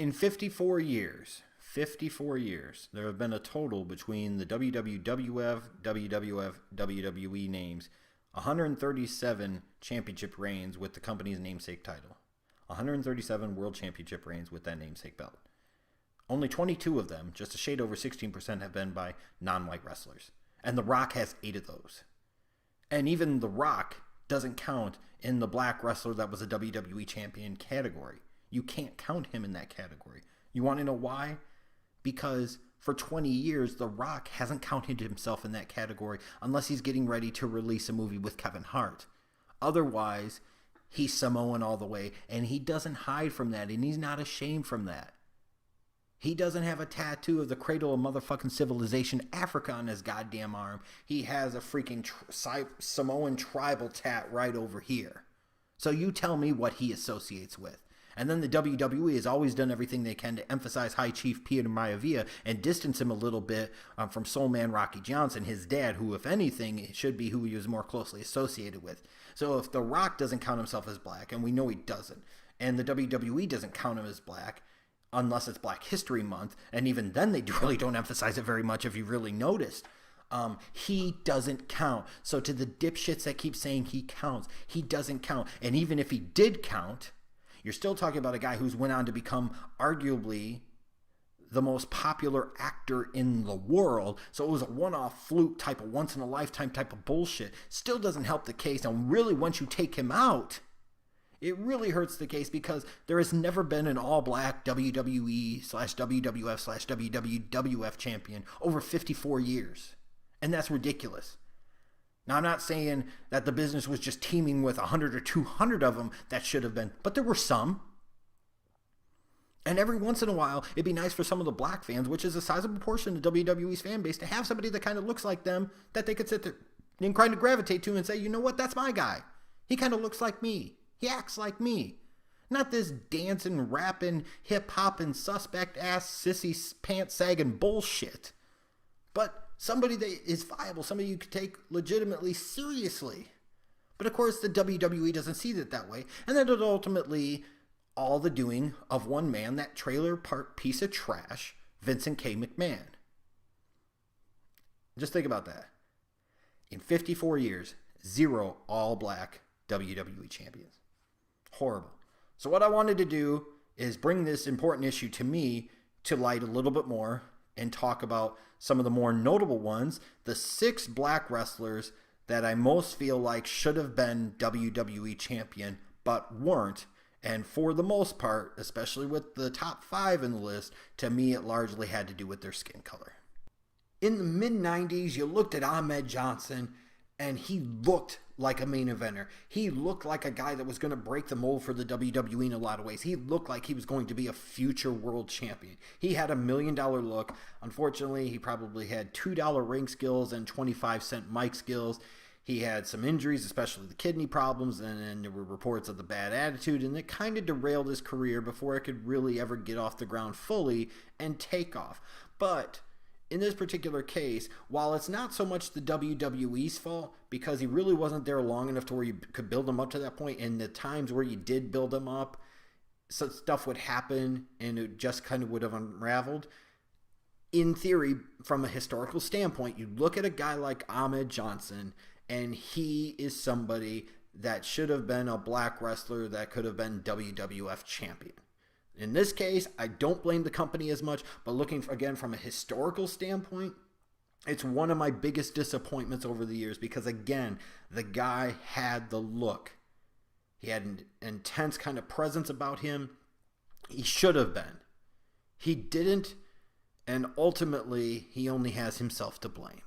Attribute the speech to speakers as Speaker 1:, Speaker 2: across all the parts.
Speaker 1: In 54 years, there have been a total between the WWF, WWF, WWE names, 137 championship reigns with the company's namesake title. 137 world championship reigns with that namesake belt. Only 22 of them, just a shade over 16%, have been by non-white wrestlers. And The Rock has 8 of those. And even The Rock doesn't count in the black wrestler that was a WWE champion category. You can't count him in that category. You want to know why? Because for 20 years, The Rock hasn't counted himself in that category unless he's getting ready to release a movie with Kevin Hart. Otherwise, he's Samoan all the way, and he doesn't hide from that, and he's not ashamed from that. He doesn't have a tattoo of the cradle of motherfucking civilization, Africa, on his goddamn arm. He has a freaking Samoan tribal tat right over here. So you tell me what he associates with. And then the WWE has always done everything they can to emphasize High Chief Peter Maivia and distance him a little bit from Soul Man Rocky Johnson, his dad, who, if anything, should be who he was more closely associated with. So if The Rock doesn't count himself as black, and we know he doesn't, and the WWE doesn't count him as black, unless it's Black History Month, and even then they really don't emphasize it very much if you really noticed. He doesn't count. So to the dipshits that keep saying he counts, he doesn't count. And even if he did count, you're still talking about a guy who's went on to become arguably the most popular actor in the world. So it was a one-off fluke type of once-in-a-lifetime type of bullshit. Still doesn't help the case. And really, once you take him out, it really hurts the case because there has never been an all-black WWE/WWF/WWF champion over 54 years. And that's ridiculous. Now, I'm not saying that the business was just teeming with 100 or 200 of them that should have been, but there were some. And every once in a while, it'd be nice for some of the black fans, which is a sizable portion of WWE's fan base, to have somebody that kind of looks like them that they could sit there and kind of gravitate to and say, you know what, that's my guy. He kind of looks like me. He acts like me. Not this dancing, rapping, hip-hopping, suspect-ass, sissy pants-sagging bullshit. But somebody that is viable, somebody you could take legitimately seriously. But of course, the WWE doesn't see it that way. And that is ultimately all the doing of one man, that trailer park piece of trash, Vincent K. McMahon. Just think about that. In 54 years, 0 all-black WWE champions. Horrible. So what I wanted to do is bring this important issue to me to light a little bit more and talk about some of the more notable ones, the 6 black wrestlers that I most feel like should have been WWE champion but weren't. And for the most part, especially with the top 5 in the list, to me it largely had to do with their skin color. In the mid-90s, you looked at Ahmed Johnson, and he looked like a main eventer. He looked like a guy that was going to break the mold for the WWE in a lot of ways. He looked like he was going to be a future world champion. He had $1 million look. Unfortunately, he probably had $2 ring skills and 25-cent mic skills. He had some injuries, especially the kidney problems, and there were reports of the bad attitude, and it kind of derailed his career before it could really ever get off the ground fully and take off. But in this particular case, while it's not so much the WWE's fault, because he really wasn't there long enough to where you could build him up to that point, and the times where you did build him up, so stuff would happen and it just kind of would have unraveled. In theory, from a historical standpoint, you look at a guy like Ahmed Johnson, and he is somebody that should have been a black wrestler that could have been WWF champion. In this case, I don't blame the company as much, but looking, again, from a historical standpoint, it's one of my biggest disappointments over the years because, again, the guy had the look. He had an intense kind of presence about him. He should have been. He didn't, and ultimately, he only has himself to blame.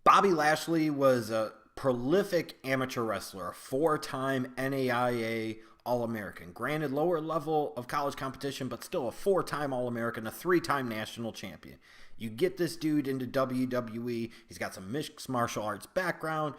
Speaker 1: Bobby Lashley was a prolific amateur wrestler, a 4-time NAIA All-American. Granted, lower level of college competition, but still a 4-time All-American, a 3-time national champion. You get this dude into WWE. He's got some mixed martial arts background.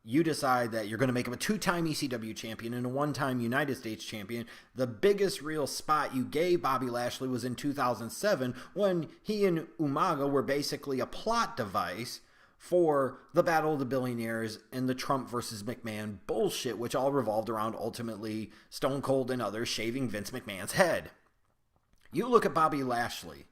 Speaker 1: You decide that you're going to make him a 2-time ECW champion and a 1-time United States champion. The biggest real spot you gave Bobby Lashley was in 2007 when he and Umaga were basically a plot device for the Battle of the Billionaires and the Trump versus McMahon bullshit, which all revolved around ultimately Stone Cold and others shaving Vince McMahon's head. You look at Bobby Lashley,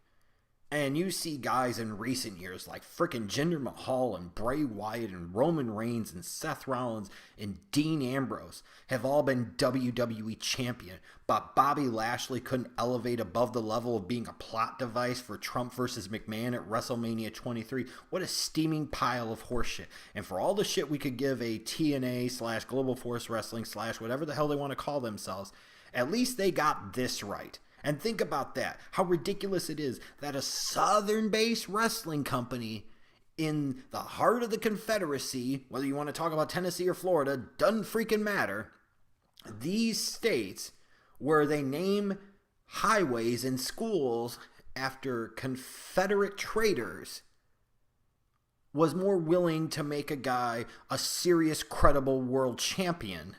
Speaker 1: and you see guys in recent years like frickin' Jinder Mahal and Bray Wyatt and Roman Reigns and Seth Rollins and Dean Ambrose have all been WWE champion, but Bobby Lashley couldn't elevate above the level of being a plot device for Trump versus McMahon at WrestleMania 23. What a steaming pile of horseshit. And for all the shit we could give a TNA / Global Force Wrestling / whatever the hell they want to call themselves, at least they got this right. And think about that, how ridiculous it is that a Southern-based wrestling company in the heart of the Confederacy, whether you want to talk about Tennessee or Florida, doesn't freaking matter, these states where they name highways and schools after Confederate traitors, was more willing to make a guy a serious, credible world champion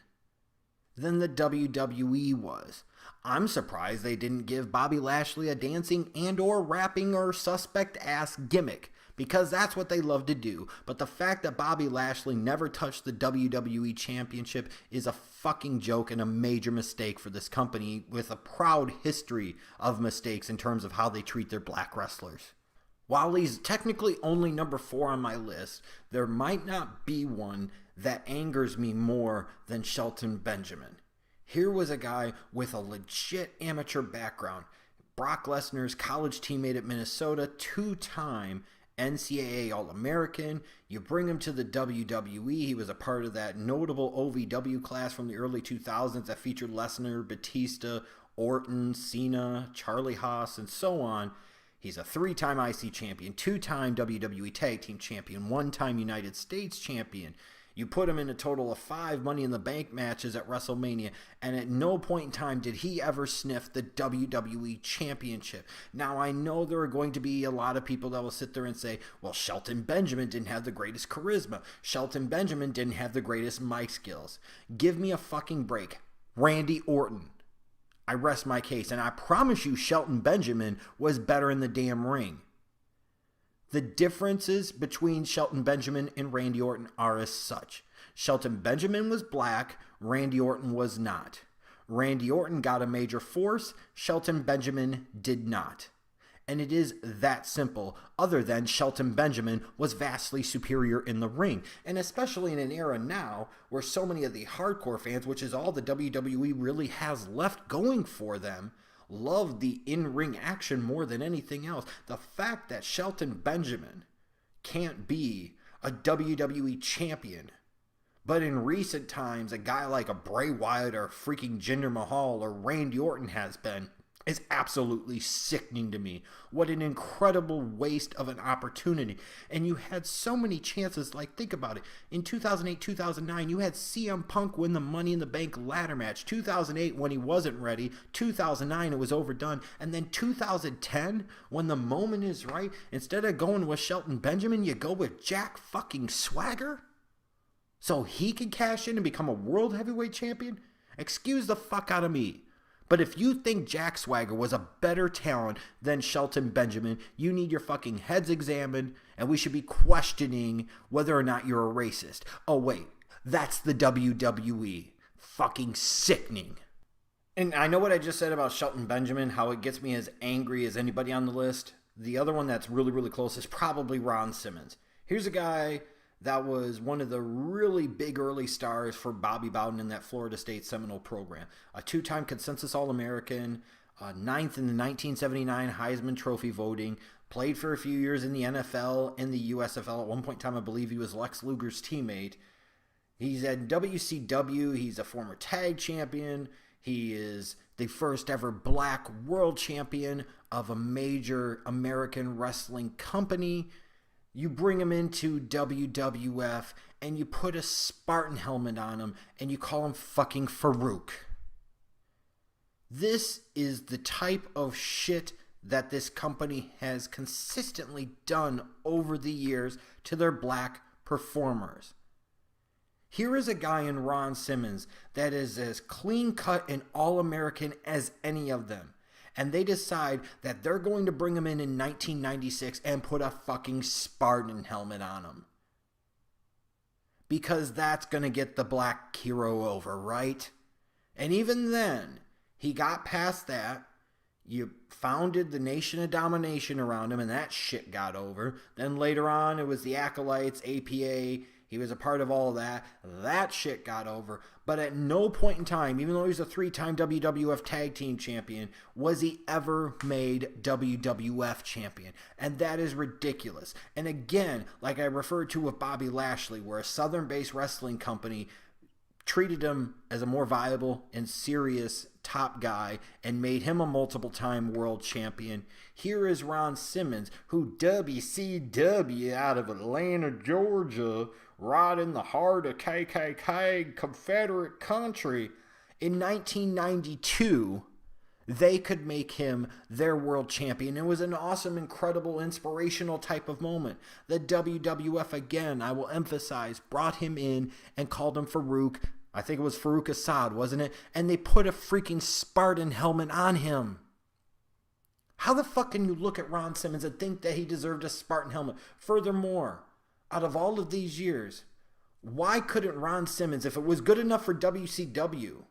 Speaker 1: than the WWE was. I'm surprised they didn't give Bobby Lashley a dancing and or rapping or suspect ass gimmick, because that's what they love to do. But the fact that Bobby Lashley never touched the WWE Championship is a fucking joke and a major mistake for this company with a proud history of mistakes in terms of how they treat their black wrestlers. While he's technically only number 4 on my list, there might not be one that angers me more than Shelton Benjamin. Here was a guy with a legit amateur background. Brock Lesnar's college teammate at Minnesota, 2-time NCAA All-American. You bring him to the WWE. He was a part of that notable OVW class from the early 2000s that featured Lesnar, Batista, Orton, Cena, Charlie Haas, and so on. He's a 3-time IC champion, 2-time WWE Tag Team champion, 1-time United States champion. You put him in a total of 5 Money in the Bank matches at WrestleMania, and at no point in time did he ever sniff the WWE Championship. Now, I know there are going to be a lot of people that will sit there and say, well, Shelton Benjamin didn't have the greatest charisma. Shelton Benjamin didn't have the greatest mic skills. Give me a fucking break. Randy Orton. I rest my case, and I promise you Shelton Benjamin was better in the damn ring. The differences between Shelton Benjamin and Randy Orton are as such. Shelton Benjamin was black, Randy Orton was not. Randy Orton got a major force, Shelton Benjamin did not. And it is that simple, other than Shelton Benjamin was vastly superior in the ring. And especially in an era now where so many of the hardcore fans, which is all the WWE really has left going for them, love the in-ring action more than anything else. The fact that Shelton Benjamin can't be a WWE champion, but in recent times a guy like a Bray Wyatt or freaking Jinder Mahal or Randy Orton has been, is absolutely sickening to me. What an incredible waste of an opportunity. And you had so many chances. Like, think about it. In 2008, 2009, you had CM Punk win the Money in the Bank ladder match. 2008, when he wasn't ready. 2009, it was overdone. And then 2010, when the moment is right, instead of going with Shelton Benjamin, you go with Jack fucking Swagger? So he can cash in and become a world heavyweight champion? Excuse the fuck out of me. But if you think Jack Swagger was a better talent than Shelton Benjamin, you need your fucking heads examined, and we should be questioning whether or not you're a racist. Oh wait, that's the WWE. Fucking sickening. And I know what I just said about Shelton Benjamin, how it gets me as angry as anybody on the list. The other one that's really, really close is probably Ron Simmons. Here's a guy that was one of the really big early stars for Bobby Bowden in that Florida State Seminole program. A 2-time consensus All-American, 9th in the 1979 Heisman Trophy voting, played for a few years in the NFL and the USFL. At one point in time, I believe he was Lex Luger's teammate. He's at WCW. He's a former tag champion. He is the first ever black world champion of a major American wrestling company. You bring him into WWF and you put a Spartan helmet on him and you call him fucking Farouk. This is the type of shit that this company has consistently done over the years to their black performers. Here is a guy in Ron Simmons that is as clean-cut and all-American as any of them. And they decide that they're going to bring him in 1996 and put a fucking Spartan helmet on him. Because that's going to get the black hero over, right? And even then, he got past that. You founded the Nation of Domination around him, and that shit got over. Then later on, it was the Acolytes, APA. He was a part of all of that. That shit got over. But at no point in time, even though he was a 3-time WWF Tag Team Champion, was he ever made WWF Champion. And that is ridiculous. And again, like I referred to with Bobby Lashley, where a Southern-based wrestling company treated him as a more viable and serious top guy and made him a multiple-time world champion. Here is Ron Simmons, who WCW out of Atlanta, Georgia, right in the heart of KKK Confederate country. In 1992, they could make him their world champion. It was an awesome, incredible, inspirational type of moment. The WWF, again, I will emphasize, brought him in and called him Farouk. I think it was Farouk Assad, wasn't it? And they put a freaking Spartan helmet on him. How the fuck can you look at Ron Simmons and think that he deserved a Spartan helmet? Furthermore, out of all of these years, why couldn't Ron Simmons, if it was good enough for WCW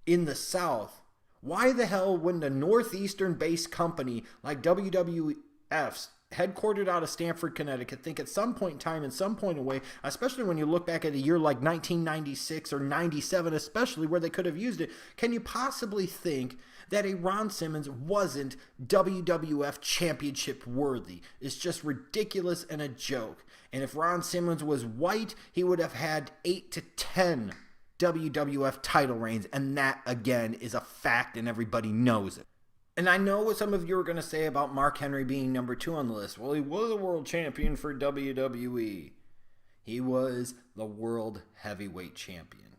Speaker 1: in the South, why the hell wouldn't a Northeastern-based company like WWF's, headquartered out of Stamford, Connecticut, think at some point in time, in some point away, especially when you look back at a year like 1996 or 97, especially where they could have used it, can you possibly think that a Ron Simmons wasn't WWF championship worthy? It's just ridiculous and a joke. And if Ron Simmons was white, he would have had 8 to 10 WWF title reigns, and that, again, is a fact and everybody knows it. And I know what some of you are going to say about Mark Henry being number 2 on the list. Well, he was a world champion for WWE. He was the world heavyweight champion.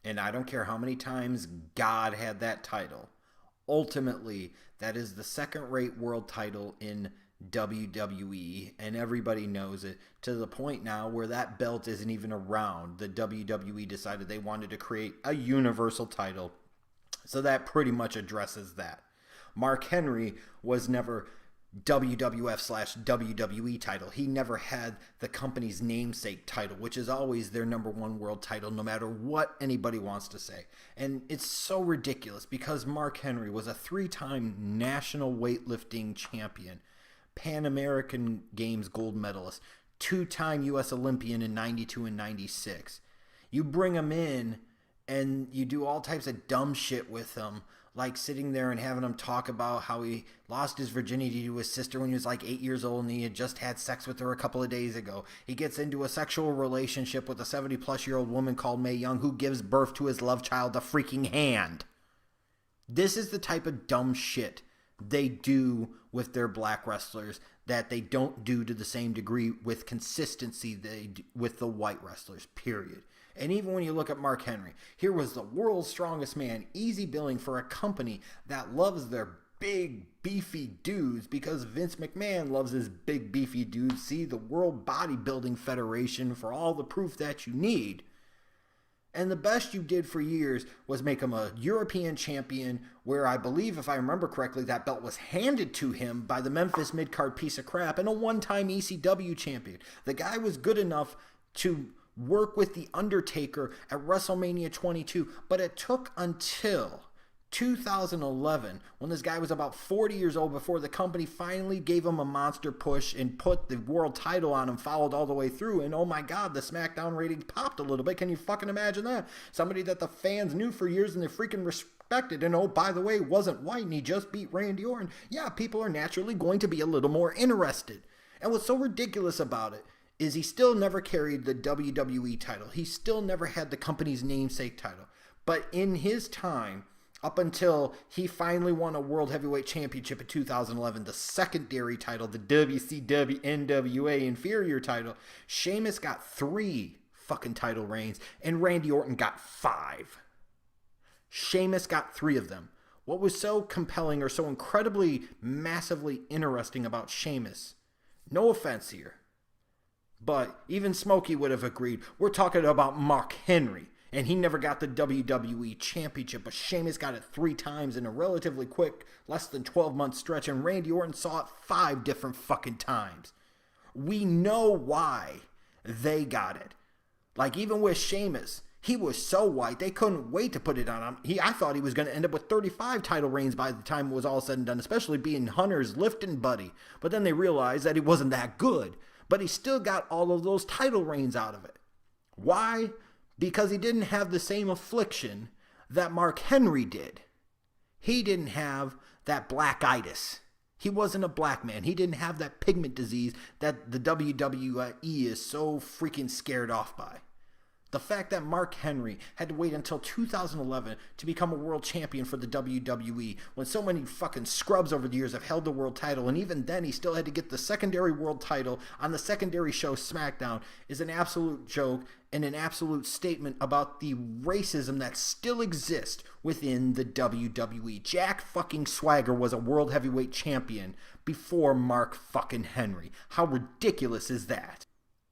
Speaker 1: And I don't care how many times God had that title. Ultimately, that is the second-rate world title in WWE, and everybody knows it, to the point now where that belt isn't even around. The WWE decided they wanted to create a universal title. So that pretty much addresses that. Mark Henry was never WWF/WWE title. He never had the company's namesake title, which is always their number 1 world title, no matter what anybody wants to say. And it's so ridiculous because Mark Henry was a 3-time national weightlifting champion, Pan American Games gold medalist, 2-time U.S. Olympian in 92 and 96. You bring him in and you do all types of dumb shit with him, like sitting there and having him talk about how he lost his virginity to his sister when he was like 8 years old and he had just had sex with her a couple of days ago. He gets into a sexual relationship with a 70-plus-year-old woman called Mae Young who gives birth to his love child, the freaking Hand. This is the type of dumb shit they do with their black wrestlers that they don't do to the same degree with consistency they do with the white wrestlers, period. And even when you look at Mark Henry, here was the world's strongest man, easy billing for a company that loves their big, beefy dudes because Vince McMahon loves his big, beefy dudes. See, the World Bodybuilding Federation for all the proof that you need. And the best you did for years was make him a European champion where I believe, if I remember correctly, that belt was handed to him by the Memphis mid-card piece of crap, and a 1-time ECW champion. The guy was good enough to work with The Undertaker at WrestleMania 22, but it took until 2011 when this guy was about 40 years old before the company finally gave him a monster push and put the world title on him, followed all the way through, and oh my god, the SmackDown ratings popped a little bit. Can you fucking imagine that? Somebody that the fans knew for years and they freaking respected, and oh, by the way, wasn't white and he just beat Randy Orton. Yeah, people are naturally going to be a little more interested. And what's so ridiculous about it is he still never carried the WWE title. He still never had the company's namesake title. But in his time, up until he finally won a World Heavyweight Championship in 2011, the secondary title, the WCW NWA inferior title, Sheamus got 3 fucking title reigns, and Randy Orton got 5. Sheamus got 3 of them. What was so compelling or so incredibly, massively interesting about Sheamus, no offense here, but even Smokey would have agreed, we're talking about Mark Henry, and he never got the WWE Championship, but Sheamus got it 3 times in a relatively quick, less than 12-month stretch, and Randy Orton saw it 5 different fucking times. We know why they got it. Like, even with Sheamus, He was so white, they couldn't wait to put it on him. I thought he was going to end up with 35 title reigns by the time it was all said and done, especially being Hunter's lifting buddy. But then they realized that he wasn't that good. But he still got all of those title reigns out of it. Why? Because he didn't have the same affliction that Mark Henry did. He didn't have that blackitis. He wasn't a black man. He didn't have that pigment disease that the WWE is so freaking scared off by. The fact that Mark Henry had to wait until 2011 to become a world champion for the WWE when so many fucking scrubs over the years have held the world title, and even then he still had to get the secondary world title on the secondary show SmackDown is an absolute joke and an absolute statement about the racism that still exists within the WWE. Jack fucking Swagger was a world heavyweight champion before Mark fucking Henry. How ridiculous is that?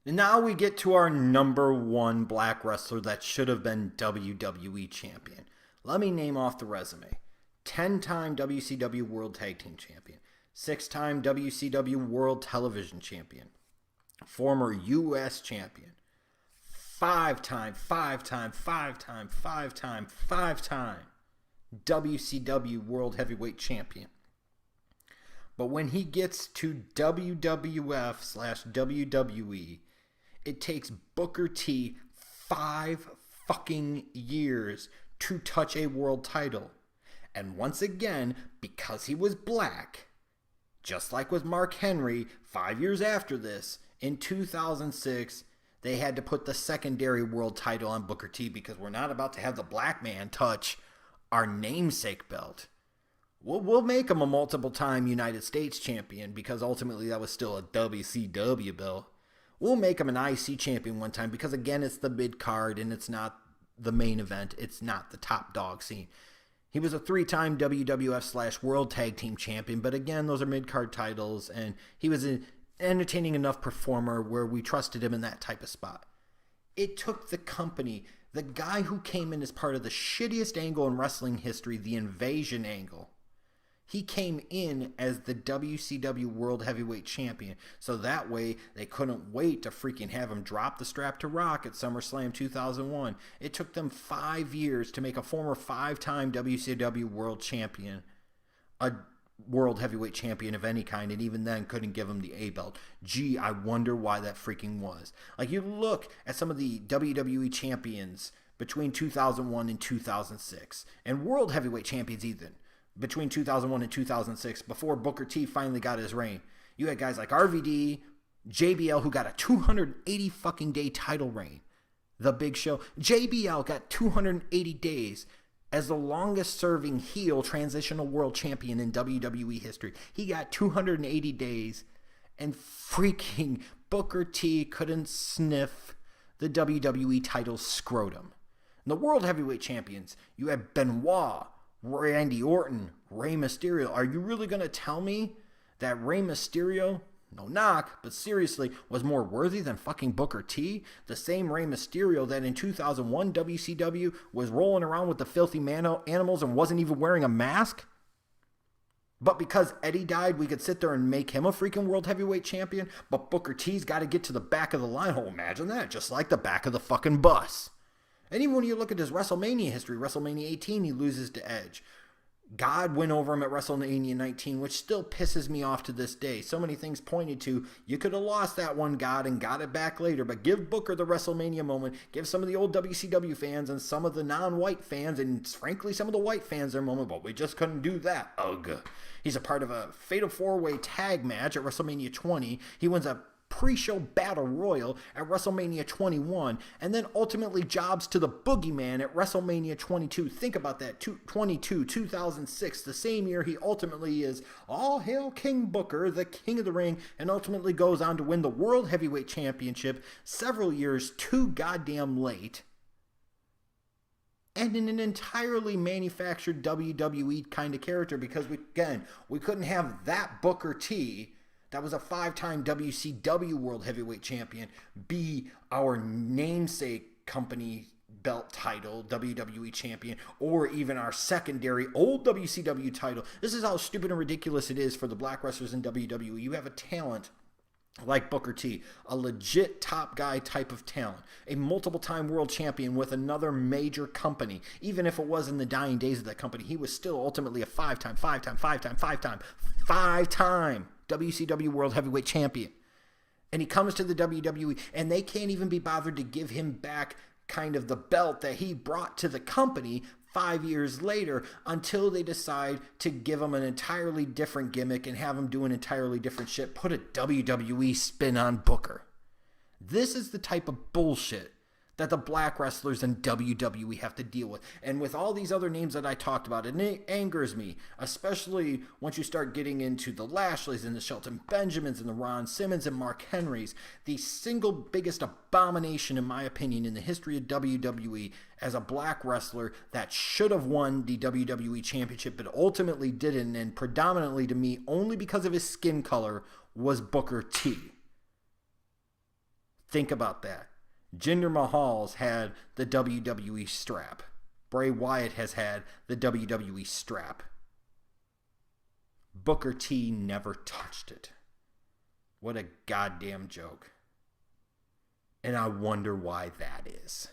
Speaker 1: And now we get to our number one black wrestler that should have been WWE champion. Let me name off the resume. 10-time WCW World Tag Team Champion. 6-time WCW World Television Champion. Former U.S. Champion. 5-time WCW World Heavyweight Champion. But when he gets to WWF/WWE, it takes Booker T 5 fucking years to touch a world title. And once again, because he was black, just like with Mark Henry, 5 years after this, in 2006, they had to put the secondary world title on Booker T because we're not about to have the black man touch our namesake belt. We'll make him a multiple-time United States champion because ultimately that was still a WCW belt. We'll make him an IC champion one time because, again, it's the mid-card and it's not the main event. It's not the top dog scene. He was a 3-time WWF/World Tag Team Champion, but again, those are mid-card titles, and he was an entertaining enough performer where we trusted him in that type of spot. It took the company, the guy who came in as part of the shittiest angle in wrestling history, the Invasion angle. He came in as the WCW World Heavyweight Champion, so that way they couldn't wait to freaking have him drop the strap to Rock at SummerSlam 2001. It took them 5 years to make a former 5-time WCW World Champion a World Heavyweight Champion of any kind, and even then couldn't give him the A belt. Gee, I wonder why that freaking was. Like, you look at some of the WWE champions between 2001 and 2006, and World Heavyweight champions even. Between 2001 and 2006, before Booker T finally got his reign, you had guys like RVD, JBL, who got a 280 fucking day title reign. The Big Show. JBL got 280 days as the longest serving heel transitional world champion in WWE history. He got 280 days, and freaking Booker T couldn't sniff the WWE title scrotum. And the World Heavyweight Champions, you had Benoit, Randy Orton, Rey Mysterio. Are you really going to tell me that Rey Mysterio, no knock, but seriously, was more worthy than fucking Booker T? The same Rey Mysterio that in 2001 WCW was rolling around with the filthy animals and wasn't even wearing a mask? But because Eddie died, we could sit there and make him a freaking World Heavyweight Champion, but Booker T's got to get to the back of the line. Oh, imagine that, just like the back of the fucking bus. And even when you look at his WrestleMania history, WrestleMania 18, he loses to Edge. God went over him at WrestleMania 19, which still pisses me off to this day. So many things pointed to, you could have lost that one, God, and got it back later. But give Booker the WrestleMania moment. Give some of the old WCW fans and some of the non-white fans and, frankly, some of the white fans their moment. But we just couldn't do that. Ugh. He's a part of a Fatal 4-Way tag match at WrestleMania 20. He wins a pre-show battle royal at WrestleMania 21, and then ultimately jobs to the Boogeyman at WrestleMania 22. Think about that, 2006, the same year he ultimately is all hail King Booker, the King of the Ring, and ultimately goes on to win the World Heavyweight Championship several years too goddamn late, and in an entirely manufactured WWE kind of character, because we couldn't have that Booker T that was a 5-time WCW World Heavyweight Champion be our namesake company belt title, WWE Champion, or even our secondary old WCW title. This is how stupid and ridiculous it is for the black wrestlers in WWE. You have a talent like Booker T, a legit top guy type of talent, a multiple-time world champion with another major company. Even if it was in the dying days of that company, he was still ultimately a five-time WCW World Heavyweight Champion. And he comes to the WWE, and they can't even be bothered to give him back kind of the belt that he brought to the company 5 years later, until they decide to give him an entirely different gimmick and have him do an entirely different shit, put a WWE spin on Booker. This is the type of bullshit that the black wrestlers in WWE have to deal with. And with all these other names that I talked about, it angers me, especially once you start getting into the Lashleys and the Shelton Benjamins and the Ron Simmons and Mark Henrys. The single biggest abomination, in my opinion, in the history of WWE as a black wrestler that should have won the WWE Championship but ultimately didn't, and predominantly to me only because of his skin color, was Booker T. Think about that. Jinder Mahal's had the WWE strap. Bray Wyatt has had the WWE strap. Booker T never touched it. What a goddamn joke. And I wonder why that is.